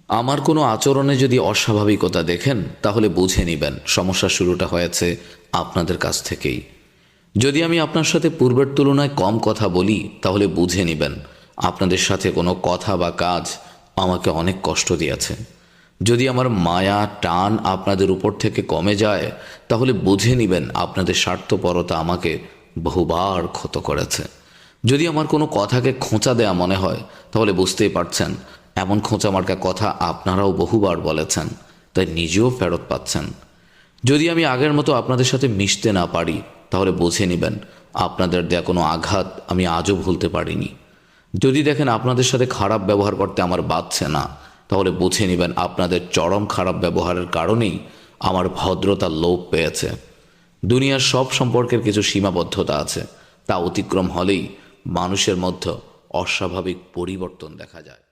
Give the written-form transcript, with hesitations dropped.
আমার কোনো আচরণে যদি অস্বাভাবিকতা দেখেন তাহলে বুঝে নেবেন সমস্যা শুরুটা হয়েছে আপনাদের কাছ থেকেই। যদি আমি আপনার সাথে পূর্বের তুলনায় কম কথা বলি তাহলে বুঝে নেবেন আপনাদের সাথে কোনো কথা বা কাজ আমাকে অনেক কষ্ট দিয়েছে। যদি আমার মায়া টান আপনাদের উপর থেকে কমে যায় তাহলে বুঝে নেবেন আপনাদের স্বার্থপরতা আমাকে বহুবার ক্ষত করেছে। যদি আমার কোনো কথাকে খোঁচা দেয়া মনে হয় তাহলে বুঝতেই পারছেন এমন খোঁচা মার্কা কথা আপনারাও বহুবার বলেছেন, তাই নিজেও ফেরত পাচ্ছেন। যদি আমি আগের মতো আপনাদের সাথে মিশতে না পারি তাহলে বুঝে নেবেন আপনাদের দেয়া কোনো আঘাত আমি আজও ভুলতে পারিনি। যদি দেখেন আপনাদের সাথে খারাপ ব্যবহার করতে আমার বাধছে না তাহলে বুঝে নেবেন আপনাদের চরম খারাপ ব্যবহারের কারণেই আমার ভদ্রতা লোপ পেয়েছে। দুনিয়ার সব সম্পর্কের কিছু সীমাবদ্ধতা আছে, তা অতিক্রম হলেই মানুষের মধ্যে অস্বাভাবিক পরিবর্তন দেখা যায়।